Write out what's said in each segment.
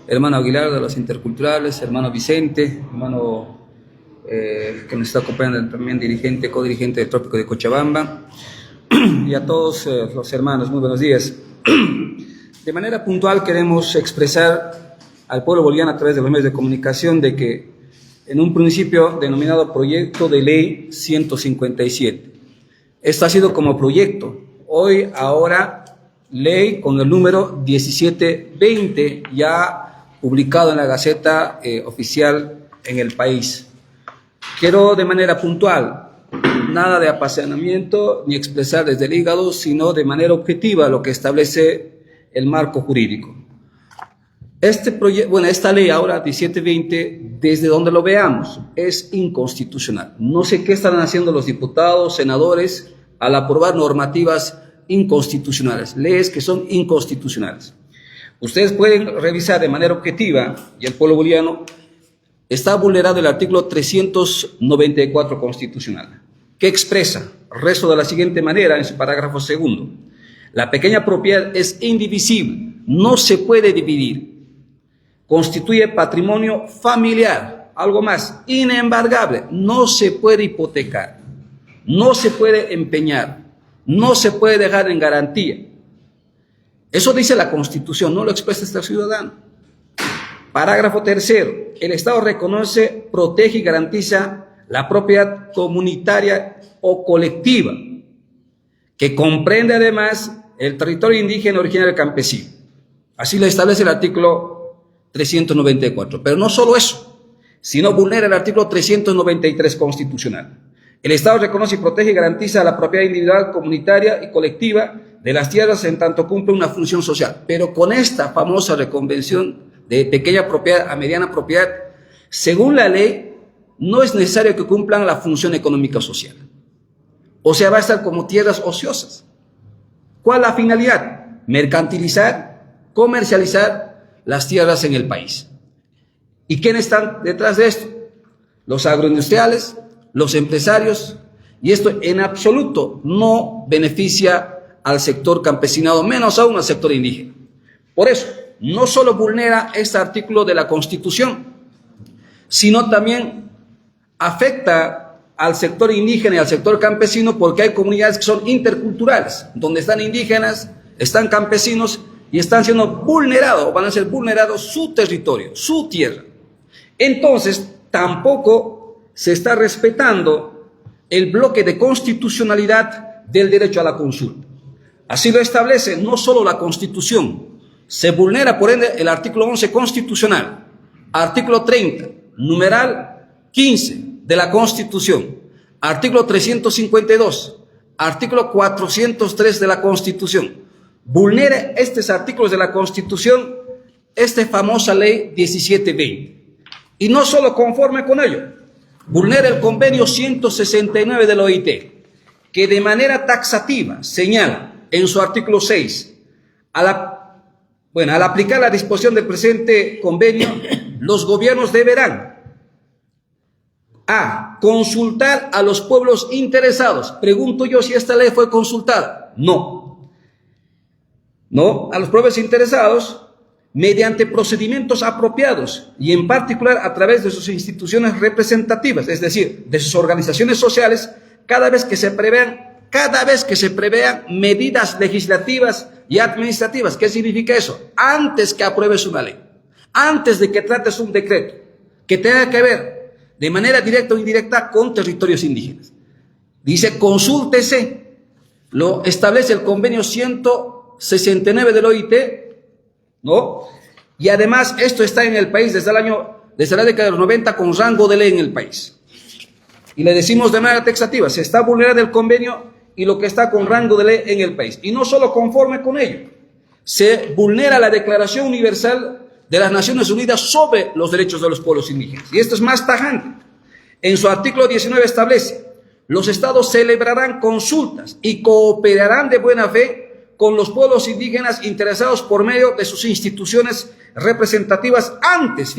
hermano Aguilar de los Interculturales, hermano Vicente, hermano que nos está acompañando también, dirigente, codirigente del Trópico de Cochabamba, y a todos los hermanos, muy buenos días. De manera puntual queremos expresar al pueblo boliviano a través de los medios de comunicación de que en un principio denominado Proyecto de Ley 157, esto ha sido como proyecto, hoy, ahora, ley con el número 1720, ya publicado en la Gaceta Oficial en el país. Quiero de manera puntual, nada de apasionamiento ni expresar desde el hígado, sino de manera objetiva lo que establece el marco jurídico. Esta ley ahora 1720, desde donde lo veamos, es inconstitucional. No sé qué están haciendo los diputados, senadores, al aprobar normativas inconstitucionales, leyes que son inconstitucionales. Ustedes pueden revisar de manera objetiva, y el pueblo boliviano está vulnerado el artículo 394 constitucional, que expresa, rezo de la siguiente manera en su parágrafo segundo: la pequeña propiedad es indivisible, no se puede dividir, constituye patrimonio familiar, algo más, inembargable, no se puede hipotecar, no se puede empeñar, no se puede dejar en garantía. Eso dice la Constitución, no lo expresa este ciudadano. Parágrafo tercero: el Estado reconoce, protege y garantiza la propiedad comunitaria o colectiva, que comprende además el territorio indígena originario campesino. Así lo establece el artículo 394. Pero no solo eso, sino vulnera el artículo 393 constitucional. El Estado reconoce y protege y garantiza la propiedad individual, comunitaria y colectiva de las tierras en tanto cumple una función social. Pero con esta famosa reconvención de pequeña propiedad a mediana propiedad, según la ley, no es necesario que cumplan la función económica o social. O sea, va a estar como tierras ociosas. ¿Cuál es la finalidad? Mercantilizar, comercializar las tierras en el país. ¿Y quiénes están detrás de esto? Los agroindustriales, los empresarios, y esto en absoluto no beneficia al sector campesinado, menos aún al sector indígena. Por eso, no solo vulnera este artículo de la Constitución, sino también afecta al sector indígena y al sector campesino, porque hay comunidades que son interculturales, donde están indígenas, están campesinos y están siendo vulnerados, van a ser vulnerados su territorio, su tierra. Entonces, tampoco se está respetando el bloque de constitucionalidad del derecho a la consulta. Así lo establece no solo la Constitución, se vulnera por ende el artículo 11 constitucional, artículo 30, numeral 15 de la Constitución, artículo 352, artículo 403 de la Constitución. Vulnera estos artículos de la Constitución, esta famosa ley 1720. Y no solo conforme con ello, vulnera el convenio 169 de la OIT, que de manera taxativa señala en su artículo 6, al aplicar la disposición del presente convenio, los gobiernos deberán a consultar a los pueblos interesados. Pregunto yo si esta ley fue consultada. No, a los pueblos interesados mediante procedimientos apropiados y en particular a través de sus instituciones representativas, es decir, de sus organizaciones sociales, cada vez que se prevean medidas legislativas y administrativas. ¿Qué significa eso? Antes que apruebes una ley, antes de que trates un decreto que tenga que ver de manera directa o indirecta con territorios indígenas. Dice, consúltese, lo establece el convenio 169 del OIT, ¿no? Y además esto está en el país desde la década de los 90 con rango de ley en el país. Y le decimos de manera taxativa, se está vulnerando el convenio y lo que está con rango de ley en el país. Y no solo conforme con ello, se vulnera la Declaración Universal de las Naciones Unidas sobre los derechos de los pueblos indígenas. Y esto es más tajante. En su artículo 19 establece: los estados celebrarán consultas y cooperarán de buena fe con los pueblos indígenas interesados por medio de sus instituciones representativas antes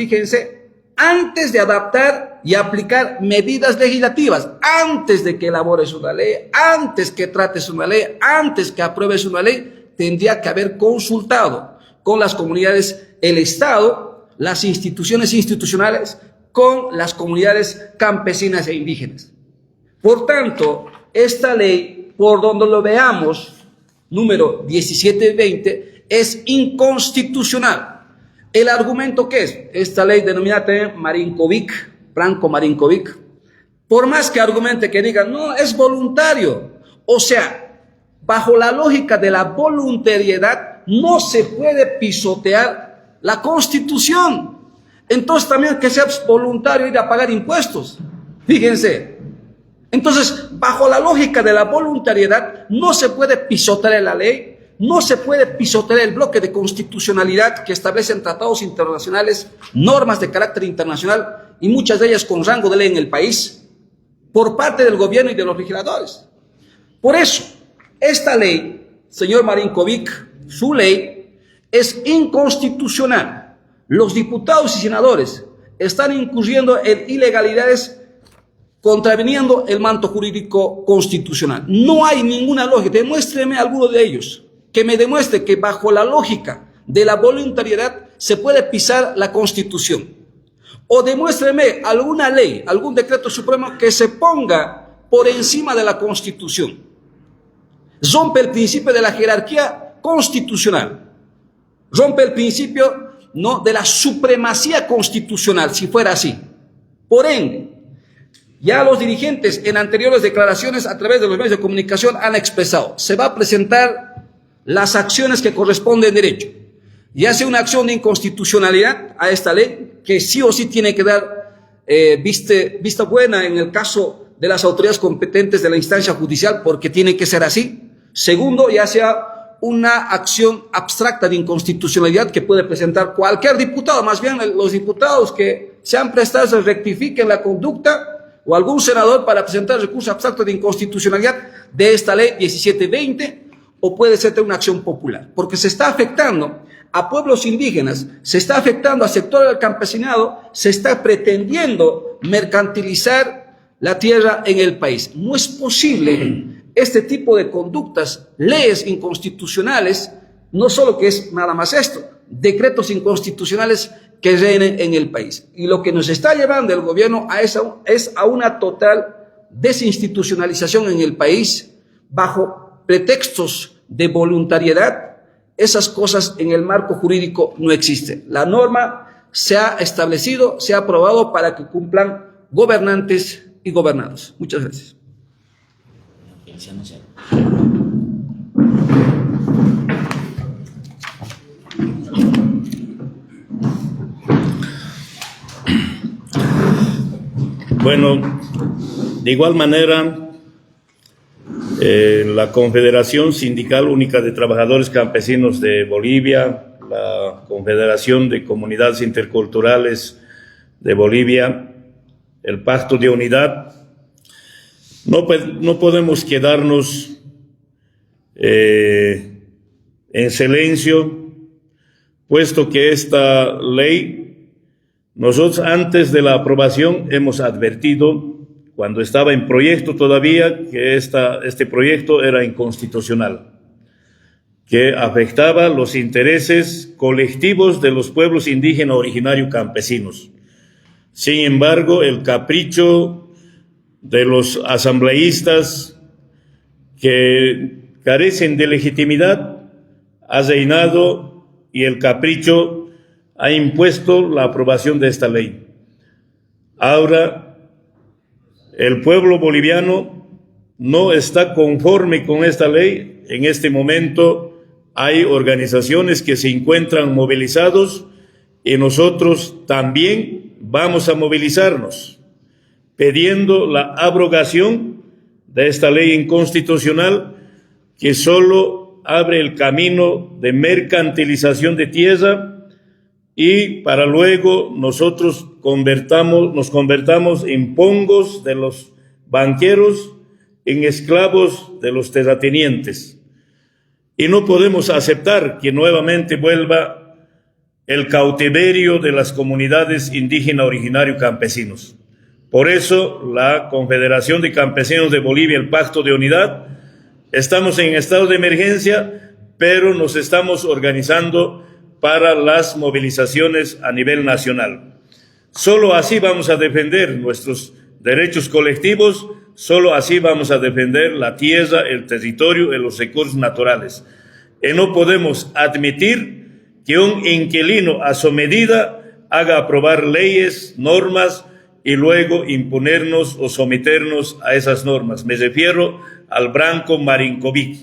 de adaptar y aplicar medidas legislativas, antes de que elabores una ley, antes que trates una ley, antes que apruebes una ley, tendría que haber consultado con las comunidades el Estado las instituciones institucionales con las comunidades campesinas e indígenas. Por tanto, esta ley, por donde lo veamos, número 1720, es inconstitucional. ¿El argumento qué es? Esta ley denominada también Marinkovic, Franco Marinkovic, por más que argumente que digan, no, es voluntario. O sea, bajo la lógica de la voluntariedad, no se puede pisotear la Constitución. Entonces también que sea voluntario ir a pagar impuestos. Fíjense. Entonces, bajo la lógica de la voluntariedad, no se puede pisotear la ley, no se puede pisotear el bloque de constitucionalidad que establecen tratados internacionales, normas de carácter internacional y muchas de ellas con rango de ley en el país, por parte del gobierno y de los legisladores. Por eso, esta ley, señor Marinkovic, su ley, es inconstitucional. Los diputados y senadores están incurriendo en ilegalidades contraviniendo el manto jurídico constitucional. No hay ninguna lógica. Demuéstreme alguno de ellos que me demuestre que bajo la lógica de la voluntariedad se puede pisar la Constitución. O demuéstreme alguna ley, algún decreto supremo que se ponga por encima de la Constitución. Rompe el principio de la jerarquía constitucional. Rompe el principio, ¿no?, de la supremacía constitucional, si fuera así. Por ende, ya los dirigentes en anteriores declaraciones a través de los medios de comunicación han expresado, se va a presentar las acciones que corresponden derecho. Ya sea una acción de inconstitucionalidad a esta ley, que sí o sí tiene que dar vista buena en el caso de las autoridades competentes de la instancia judicial, porque tiene que ser así. Segundo, ya sea una acción abstracta de inconstitucionalidad que puede presentar cualquier diputado, más bien los diputados que se han prestado se rectifiquen la conducta, o algún senador para presentar recurso abstracto de inconstitucionalidad de esta ley 1720, o puede ser una acción popular, porque se está afectando a pueblos indígenas, se está afectando al sector del campesinado, se está pretendiendo mercantilizar la tierra en el país. No es posible este tipo de conductas, leyes inconstitucionales, no solo que es nada más esto, decretos inconstitucionales que reinen en el país. Y lo que nos está llevando el gobierno es a una total desinstitucionalización en el país, bajo pretextos de voluntariedad. Esas cosas en el marco jurídico no existen. La norma se ha establecido, se ha aprobado para que cumplan gobernantes y gobernados. Muchas gracias. Bueno, de igual manera, la Confederación Sindical Única de Trabajadores Campesinos de Bolivia, la Confederación de Comunidades Interculturales de Bolivia, el Pacto de Unidad, no podemos quedarnos en silencio, puesto que esta ley, nosotros antes de la aprobación hemos advertido, cuando estaba en proyecto todavía, que este proyecto era inconstitucional, que afectaba los intereses colectivos de los pueblos indígenas originarios campesinos. Sin embargo, el capricho de los asambleístas que carecen de legitimidad ha reinado y el capricho ha impuesto la aprobación de esta ley. Ahora, el pueblo boliviano no está conforme con esta ley. En este momento hay organizaciones que se encuentran movilizados y nosotros también vamos a movilizarnos pidiendo la abrogación de esta ley inconstitucional que solo abre el camino de mercantilización de tierra y para luego nosotros nos convertamos en pongos de los banqueros, en esclavos de los terratenientes. Y no podemos aceptar que nuevamente vuelva el cautiverio de las comunidades indígenas originarios campesinos. Por eso, la Confederación de Campesinos de Bolivia, el Pacto de Unidad, estamos en estado de emergencia, pero nos estamos organizando para las movilizaciones a nivel nacional. Solo así vamos a defender nuestros derechos colectivos, solo así vamos a defender la tierra, el territorio y los recursos naturales. Y no podemos admitir que un inquilino a su medida haga aprobar leyes, normas y luego imponernos o someternos a esas normas. Me refiero al Branko Marinkovic.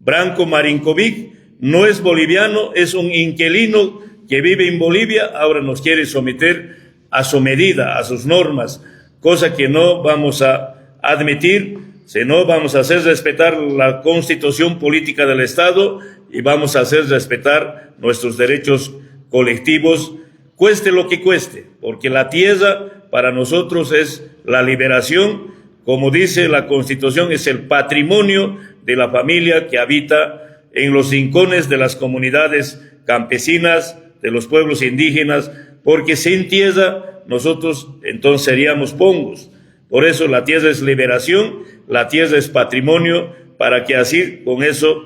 Branko Marinkovic no es boliviano, es un inquilino que vive en Bolivia, ahora nos quiere someter a su medida, a sus normas, cosa que no vamos a admitir, sino vamos a hacer respetar la constitución política del Estado y vamos a hacer respetar nuestros derechos colectivos, cueste lo que cueste, porque la tierra para nosotros es la liberación, como dice la Constitución, es el patrimonio de la familia que habita en los rincones de las comunidades campesinas, de los pueblos indígenas, porque sin tierra nosotros entonces seríamos pongos. Por eso la tierra es liberación, la tierra es patrimonio, para que así con eso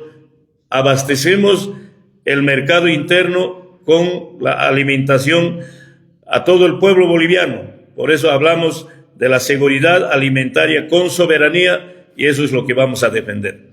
abastecemos el mercado interno con la alimentación a todo el pueblo boliviano. Por eso hablamos de la seguridad alimentaria con soberanía y eso es lo que vamos a defender.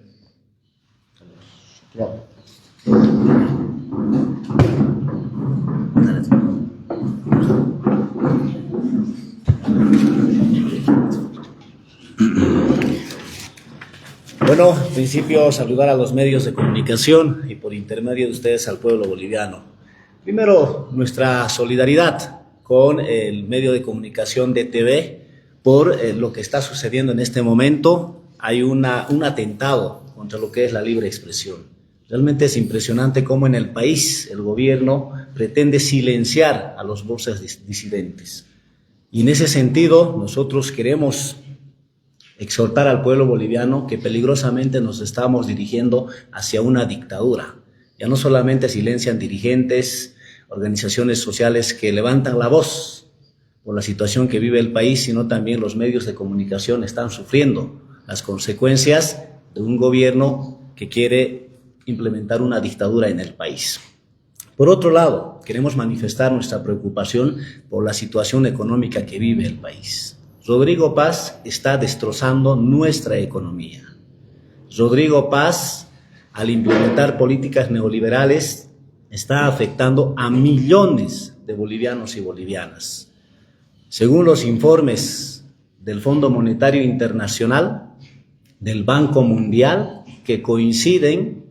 Bueno, en principio saludar a los medios de comunicación y por intermedio de ustedes al pueblo boliviano. Primero, nuestra solidaridad con el medio de comunicación DTV por lo que está sucediendo en este momento. Hay un atentado contra lo que es la libre expresión. Realmente es impresionante cómo en el país el gobierno pretende silenciar a los voces disidentes. Y en ese sentido, nosotros queremos exhortar al pueblo boliviano que peligrosamente nos estamos dirigiendo hacia una dictadura. Ya no solamente silencian dirigentes, organizaciones sociales que levantan la voz por la situación que vive el país, sino también los medios de comunicación están sufriendo las consecuencias de un gobierno que quiere implementar una dictadura en el país. Por otro lado, queremos manifestar nuestra preocupación por la situación económica que vive el país. Rodrigo Paz está destrozando nuestra economía. Rodrigo Paz, al implementar políticas neoliberales, está afectando a millones de bolivianos y bolivianas. Según los informes del Fondo Monetario Internacional, del Banco Mundial, que coinciden,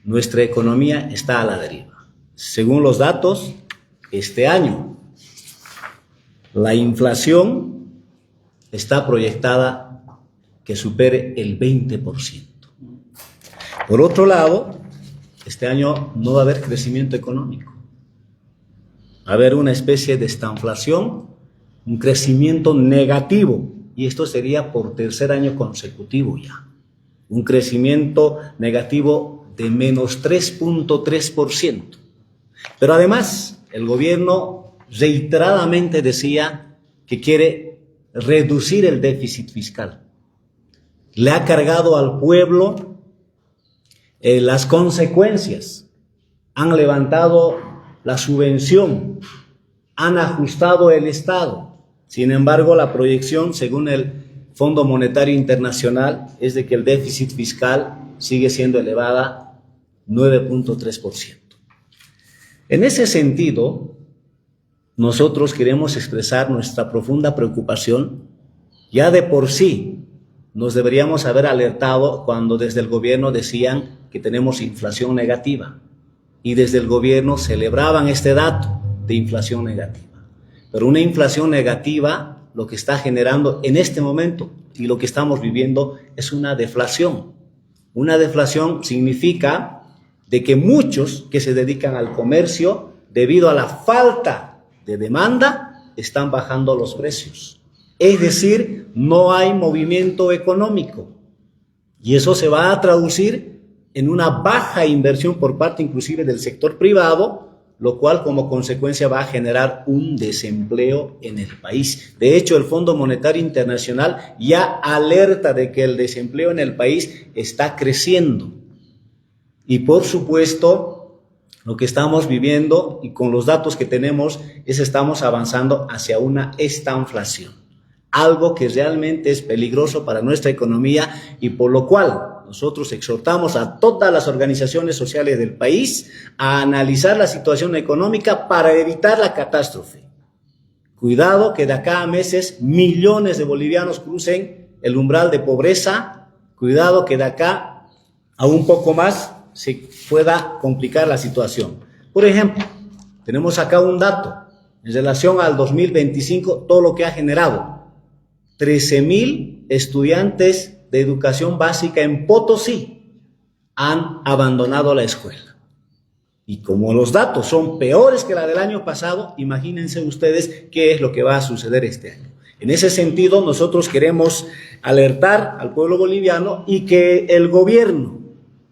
nuestra economía está a la deriva. Según los datos, este año la inflación está proyectada que supere el 20%. Por otro lado, este año no va a haber crecimiento económico. Va a haber una especie de estanflación, un crecimiento negativo, y esto sería por tercer año consecutivo ya. Un crecimiento negativo de menos 3.3%. Pero además, el gobierno reiteradamente decía que quiere reducir el déficit fiscal. Le ha cargado al pueblo las consecuencias. Han levantado la subvención, han ajustado el Estado. Sin embargo, la proyección, según el Fondo Monetario Internacional, es de que el déficit fiscal sigue siendo elevada 9.3%. En ese sentido, nosotros queremos expresar nuestra profunda preocupación. Ya de por sí nos deberíamos haber alertado cuando desde el gobierno decían que tenemos inflación negativa y desde el gobierno celebraban este dato de inflación negativa. Pero una inflación negativa lo que está generando en este momento y lo que estamos viviendo es una deflación. Una deflación significa de que muchos que se dedican al comercio, debido a la falta de demanda, están bajando los precios. Es decir, no hay movimiento económico. Y eso se va a traducir en una baja inversión por parte inclusive del sector privado, lo cual como consecuencia va a generar un desempleo en el país. De hecho, el Fondo Monetario Internacional ya alerta de que el desempleo en el país está creciendo. Y por supuesto, Lo que estamos viviendo y con los datos que tenemos estamos avanzando hacia una estanflación, algo que realmente es peligroso para nuestra economía y por lo cual nosotros exhortamos a todas las organizaciones sociales del país a analizar la situación económica para evitar la catástrofe. Cuidado que de acá a meses millones de bolivianos crucen el umbral de pobreza, cuidado que de acá a un poco más se pueda complicar la situación. Por ejemplo, tenemos acá un dato en relación al 2025, todo lo que ha generado. 13,000 estudiantes de educación básica en Potosí han abandonado la escuela. Y como los datos son peores que la del año pasado, imagínense ustedes qué es lo que va a suceder este año. En ese sentido, nosotros queremos alertar al pueblo boliviano y que el gobierno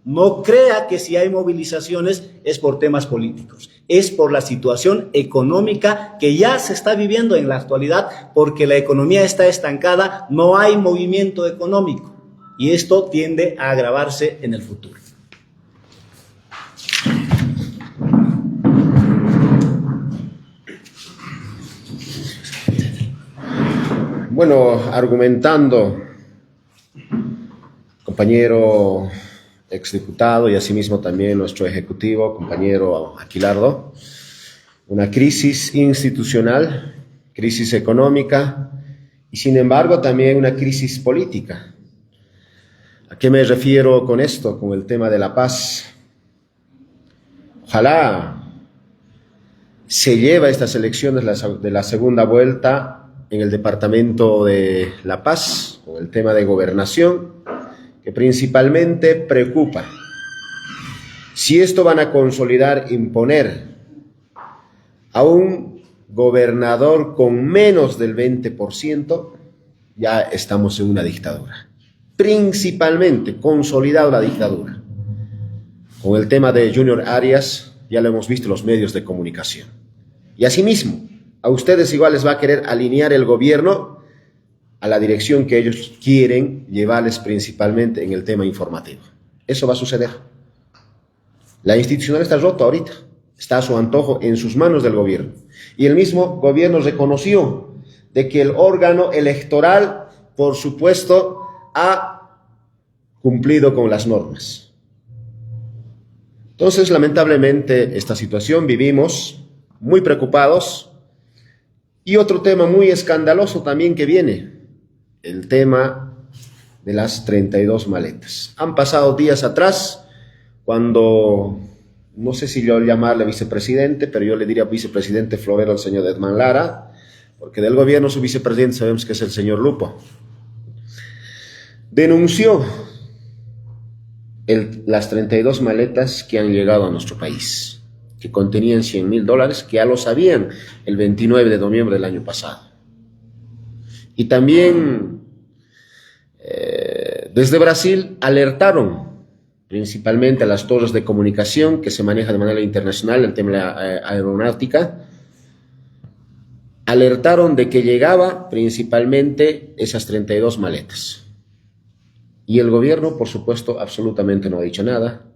no crea que si hay movilizaciones es por temas políticos, es por la situación económica que ya se está viviendo en la actualidad, porque la economía está estancada, no hay movimiento económico y esto tiende a agravarse en el futuro. Bueno, argumentando, compañero exdiputado y asimismo también nuestro ejecutivo, compañero Aquilardo, una crisis institucional, crisis económica y sin embargo también una crisis política. ¿A qué me refiero con esto? Con el tema de la paz. Ojalá se lleve estas elecciones de la segunda vuelta en el departamento de La Paz, con el tema de gobernación, que principalmente preocupa. Si esto van a consolidar, imponer a un gobernador con menos del 20%, ya estamos en una dictadura. Principalmente consolidado la dictadura. Con el tema de Junior Arias, ya lo hemos visto en los medios de comunicación. Y asimismo, a ustedes igual les va a querer alinear el gobierno a la dirección que ellos quieren llevarles principalmente en el tema informativo. Eso va a suceder. La institucional está rota ahorita, está a su antojo en sus manos del gobierno. Y el mismo gobierno reconoció de que el órgano electoral, por supuesto, ha cumplido con las normas. Entonces, lamentablemente, esta situación vivimos muy preocupados. Y otro tema muy escandaloso también que viene, el tema de las 32 maletas. Han pasado días atrás cuando, no sé si yo llamarle vicepresidente, pero yo le diría vicepresidente florero al señor Edman Lara, porque del gobierno su vicepresidente sabemos que es el señor Lupo. Denunció las 32 maletas que han llegado a nuestro país, que contenían $100,000, que ya lo sabían el 29 de noviembre del año pasado. Y también desde Brasil alertaron principalmente a las torres de comunicación que se maneja de manera internacional, el tema de la aeronáutica, alertaron de que llegaba principalmente esas 32 maletas. Y el gobierno, por supuesto, absolutamente no ha dicho nada.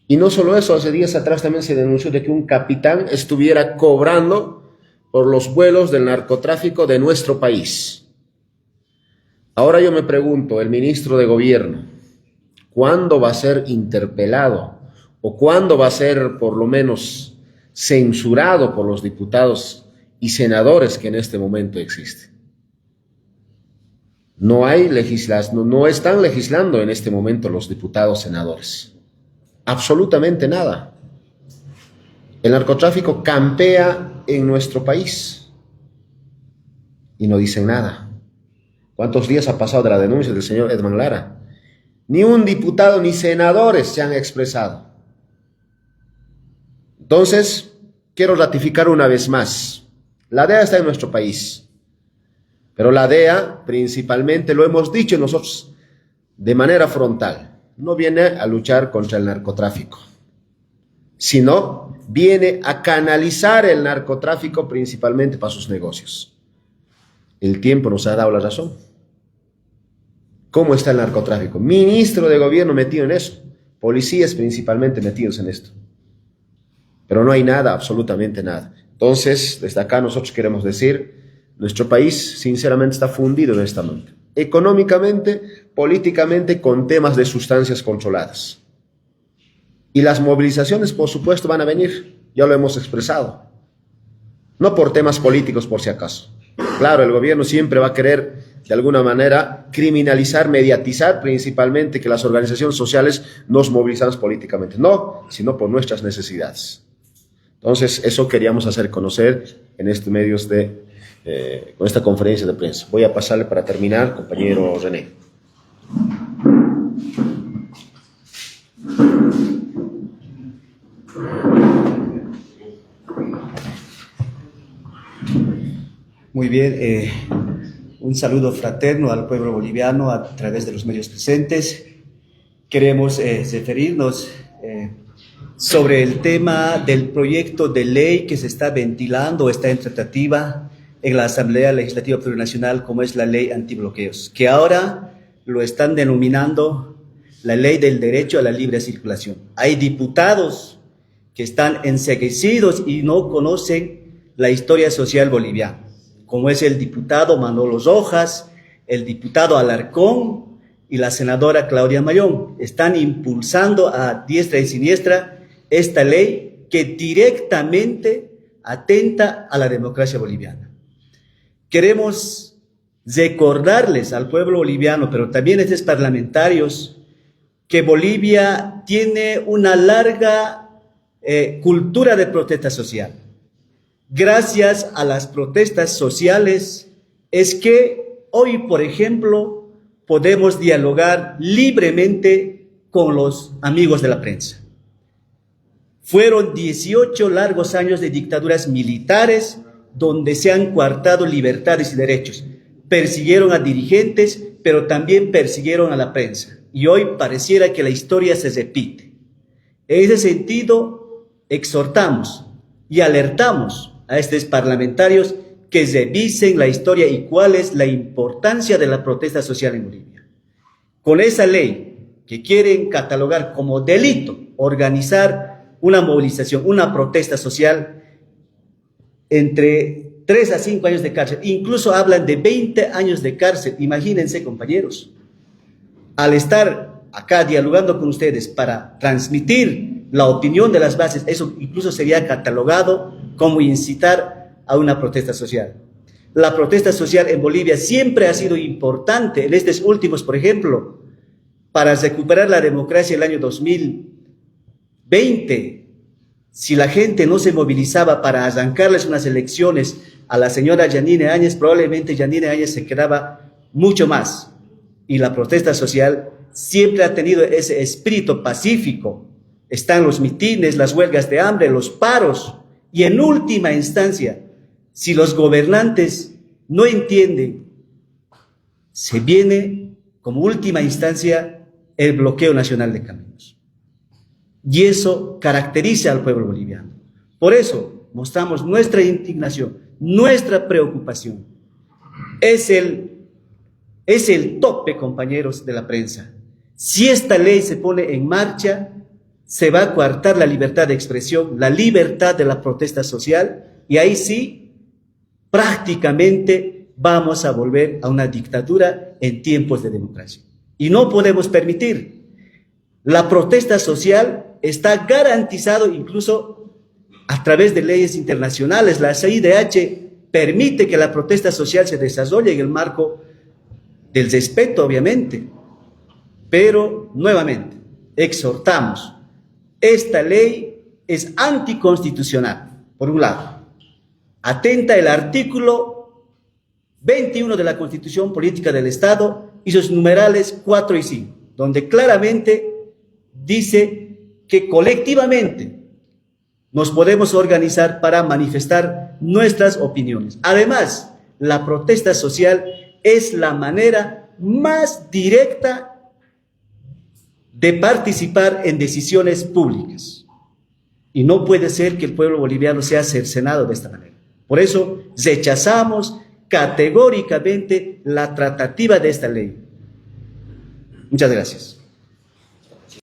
Y no solo eso, hace días atrás también se denunció de que un capitán estuviera cobrando por los vuelos del narcotráfico de nuestro país. Ahora yo me pregunto, el ministro de Gobierno, ¿cuándo va a ser interpelado o cuándo va a ser por lo menos censurado por los diputados y senadores que en este momento existen? No están legislando en este momento los diputados senadores. Absolutamente nada. El narcotráfico campea en nuestro país y no dicen nada. ¿Cuántos días ha pasado de la denuncia del señor Edman Lara? Ni un diputado ni senadores se han expresado. Entonces, quiero ratificar una vez más. La DEA está en nuestro país, pero la DEA principalmente, lo hemos dicho nosotros de manera frontal, no viene a luchar contra el narcotráfico, sino viene a canalizar el narcotráfico principalmente para sus negocios. El tiempo nos ha dado la razón. ¿Cómo está el narcotráfico? Ministro de Gobierno metido en eso, policías principalmente metidos en esto. pero no hay nada, absolutamente nada. Entonces, desde acá nosotros queremos decir, nuestro país sinceramente está fundido en esta monta, económicamente, políticamente, con temas de sustancias controladas. Y las movilizaciones, por supuesto, van a venir, ya lo hemos expresado, no por temas políticos por si acaso. Claro, el gobierno siempre va a querer, de alguna manera, criminalizar, mediatizar principalmente que las organizaciones sociales nos movilizamos políticamente. No, sino por nuestras necesidades. Entonces, eso queríamos hacer conocer en estos medios con esta conferencia de prensa. Voy a pasarle para terminar, compañero René. Muy bien, un saludo fraterno al pueblo boliviano a través de los medios presentes. Queremos referirnos sobre el tema del proyecto de ley que se está ventilando, está en tratativa en la Asamblea Legislativa Plurinacional, como es la ley antibloqueos, que ahora lo están denominando la ley del derecho a la libre circulación. Hay diputados que están enceguecidos y no conocen la historia social boliviana, como es el diputado Manolo Rojas, el diputado Alarcón y la senadora Claudia Mayón. Están impulsando a diestra y siniestra esta ley que directamente atenta a la democracia boliviana. Queremos recordarles al pueblo boliviano, pero también a estos parlamentarios, que Bolivia tiene una larga cultura de protesta social. Gracias a las protestas sociales es que hoy, por ejemplo, podemos dialogar libremente con los amigos de la prensa. Fueron 18 largos años de dictaduras militares donde se han coartado libertades y derechos. Persiguieron a dirigentes, pero también persiguieron a la prensa. Y hoy pareciera que la historia se repite. En ese sentido, exhortamos y alertamos a estos parlamentarios que revisen la historia y cuál es la importancia de la protesta social en Bolivia. Con esa ley que quieren catalogar como delito organizar una movilización, una protesta social, entre 3 a 5 años de cárcel, incluso hablan de 20 años de cárcel. Imagínense, compañeros, al estar acá dialogando con ustedes para transmitir la opinión de las bases, eso incluso sería catalogado como incitar a una protesta social. La protesta social en Bolivia siempre ha sido importante. En estos últimos, por ejemplo, para recuperar la democracia el año 2020, si la gente no se movilizaba para arrancarles unas elecciones a la señora Yanine Áñez, probablemente Yanine Áñez se quedaba mucho más. Y la protesta social siempre ha tenido ese espíritu pacífico. Están los mitines, las huelgas de hambre, los paros. Y en última instancia, si los gobernantes no entienden, se viene como última instancia el bloqueo nacional de caminos. Y eso caracteriza al pueblo boliviano. Por eso mostramos nuestra indignación, nuestra preocupación. Es el tope, compañeros de la prensa. Si esta ley se pone en marcha, se va a coartar la libertad de expresión, la libertad de la protesta social, y ahí sí, prácticamente vamos a volver a una dictadura en tiempos de democracia. Y no podemos permitir. La protesta social está garantizado incluso a través de leyes internacionales. La CIDH permite que la protesta social se desarrolle en el marco del respeto, obviamente. Pero, nuevamente, exhortamos. Esta ley es anticonstitucional, por un lado. Atenta el artículo 21 de la Constitución Política del Estado y sus numerales 4 y 5, donde claramente dice que colectivamente nos podemos organizar para manifestar nuestras opiniones. Además, la protesta social es la manera más directa de participar en decisiones públicas. Y no puede ser que el pueblo boliviano sea cercenado de esta manera. Por eso rechazamos categóricamente la tratativa de esta ley. Muchas gracias.